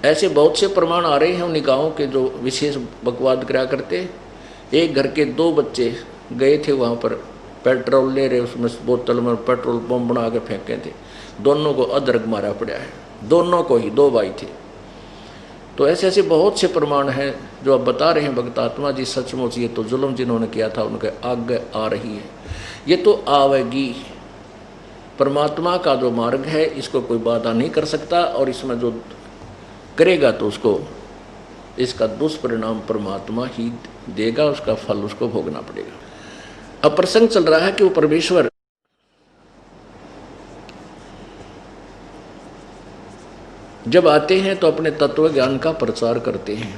ऐसे बहुत से प्रमाण आ रहे हैं उन निकाहों के जो विशेष बकवाद करा करते। एक घर के दो बच्चे गए थे वहाँ पर पेट्रोल ले रहे, उसमें बोतल में पेट्रोल बम बना के फेंके थे, दोनों को अदरक मारा पड़ा है, दोनों को ही, दो भाई थे। तो ऐसे ऐसे बहुत से प्रमाण हैं जो अब बता रहे हैं भक्त आत्मा जी, सचमुच ये तो जुल्म जिन्होंने किया था उनके आगे आ रही है, ये तो आवेगी। परमात्मा का जो मार्ग है इसको कोई बाधा नहीं कर सकता, और इसमें जो करेगा तो उसको इसका दुष्परिणाम परमात्मा ही देगा, उसका फल उसको भोगना पड़ेगा। अब प्रसंग चल रहा है कि वो परमेश्वर जब आते हैं तो अपने तत्व ज्ञान का प्रचार करते हैं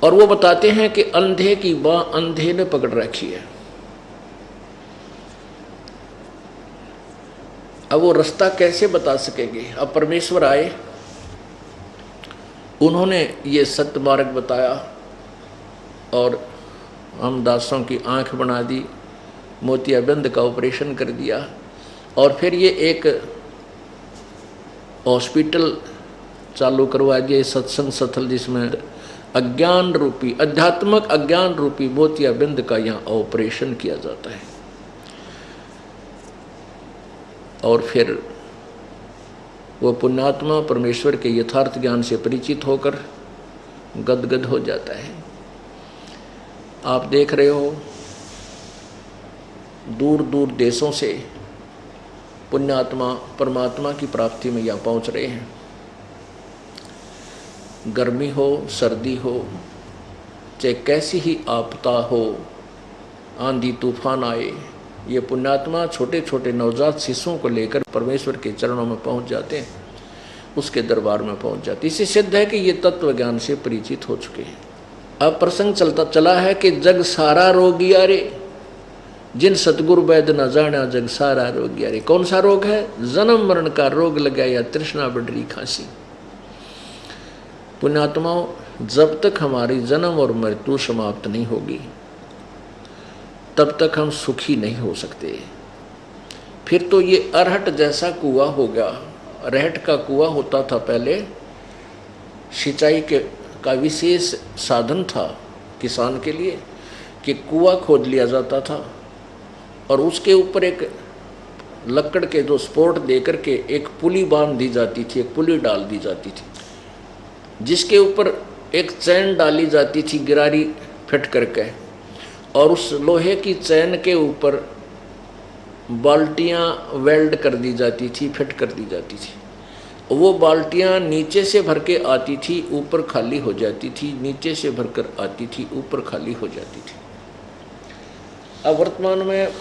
और वो बताते हैं कि अंधे की बाँ अंधे ने पकड़ रखी है। अब वो रास्ता कैसे बता सकेंगे? अब परमेश्वर आए, उन्होंने ये सत्य मार्ग बताया और हम दासों की आंख बना दी, मोतियाबिंद का ऑपरेशन कर दिया, और फिर ये एक हॉस्पिटल चालू करवा दिया, सत्संग स्थल, जिसमें अज्ञान रूपी, आध्यात्मिक अज्ञान रूपी मोतियाबिंद का यहाँ ऑपरेशन किया जाता है। और फिर वो पुण्यात्मा परमेश्वर के यथार्थ ज्ञान से परिचित होकर गदगद हो जाता है। आप देख रहे हो दूर दूर देशों से पुण्यात्मा परमात्मा की प्राप्ति में यहाँ पहुँच रहे हैं। गर्मी हो, सर्दी हो, चाहे कैसी ही आपदा हो, आंधी तूफान आए, ये पुण्यात्मा छोटे छोटे नवजात शिशुओं को लेकर परमेश्वर के चरणों में पहुंच जाते हैं, उसके दरबार में पहुंच जाते। इससे सिद्ध है कि ये तत्व ज्ञान से परिचित हो चुके हैं। अब प्रसंग चलता चला है कि जग सारा रोगिया रे, जिन सतगुरु वैद न जाना जग सारा रोगिया रे। कौन सा रोग है? जन्म मरण का रोग लगा या तृष्णा बढ़ी खांसी। पुण्यात्माओं, जब तक हमारी जन्म और मृत्यु समाप्त नहीं होगी तब तक हम सुखी नहीं हो सकते। फिर तो ये अरहट जैसा कुआं होगा। अरहट का कुआं होता था पहले, सिंचाई का विशेष साधन था किसान के लिए, कि कुआं खोद लिया जाता था और उसके ऊपर एक लकड़ के जो सपोर्ट दे करके एक पुली बांध दी जाती थी, एक पुली डाल दी जाती थी, जिसके ऊपर एक चैन डाली जाती थी गिरारी फिट करके, और उस लोहे की चैन के ऊपर बाल्टियां वेल्ड कर दी जाती थी, फिट कर दी जाती थी। वो बाल्टियां नीचे से भर के आती थी, ऊपर खाली हो जाती थी, नीचे से भरकर आती थी, ऊपर खाली हो जाती थी। अब वर्तमान में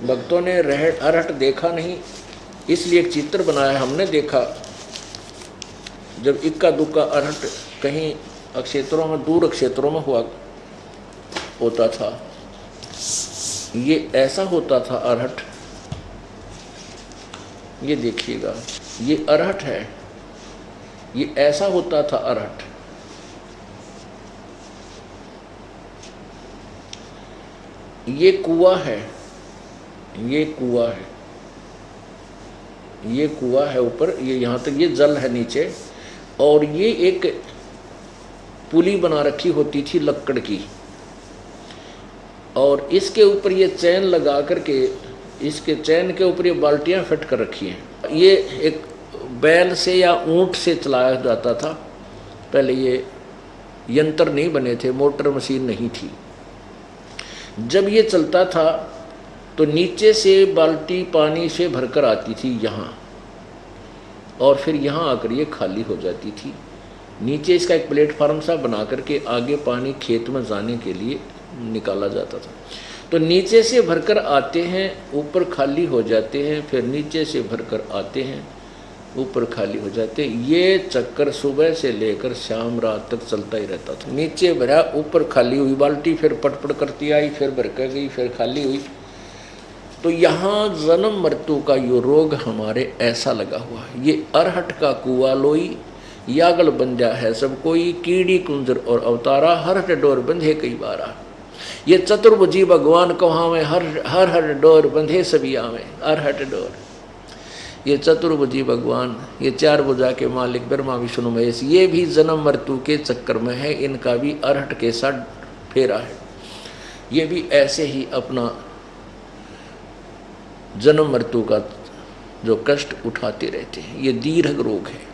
भक्तों ने अरहट देखा नहीं, इसलिए एक चित्र बनाया। हमने देखा जब इक्का दुक्का अरहट कहीं क्षेत्रों में, दूर क्षेत्रों में होता था, ये ऐसा होता था अरहट। ये देखिएगा, ये अरहट है, ये ऐसा होता था अरहट। ये कुआं है, ये कुआं है, ये कुआं है ऊपर, ये यहाँ तक ये जल है नीचे, और ये एक पुली बना रखी होती थी लकड़ की, और इसके ऊपर ये चैन लगा करके, इसके चैन के ऊपर ये बाल्टियां फिट कर रखी हैं। ये एक बैल से या ऊंट से चलाया जाता था पहले, ये यंत्र नहीं बने थे, मोटर मशीन नहीं थी। जब ये चलता था तो नीचे से बाल्टी पानी से भरकर आती थी यहाँ, और फिर यहाँ आकर ये खाली हो जाती थी। नीचे इसका एक प्लेटफार्म सा बना करके आगे पानी खेत में जाने के लिए निकाला जाता था। तो नीचे से भरकर आते हैं, ऊपर खाली हो जाते हैं, फिर नीचे से भरकर आते हैं, ऊपर खाली हो जाते हैं। ये चक्कर सुबह से लेकर शाम रात तक चलता ही रहता था। नीचे भरा, ऊपर खाली हुई बाल्टी, फिर पटपट करती आई, फिर भर कर गई, फिर खाली हुई। तो यहाँ जन्म मृत्यु का यो रोग हमारे ऐसा लगा हुआ है। ये अरहट का कुआ लोई, यागल बंध्या है सब कोई, कीड़ी कुंजर और अवतारा, हर डोर बंधे कई बारा। ये चतुर्भुजी भगवान कहाँ में, हर हर डोर बंधे सभी आवे, अरहट डोर। ये चतुर्भुजी भगवान, ये चार भुजा के मालिक ब्रह्मा विष्णु महेश, ये भी जन्म मृत्यु के चक्कर में है, इनका भी अरहट के साथ फेरा है। ये भी ऐसे ही अपना जन्म मृत्यु का जो कष्ट उठाते रहते हैं। ये दीर्घ रोग है।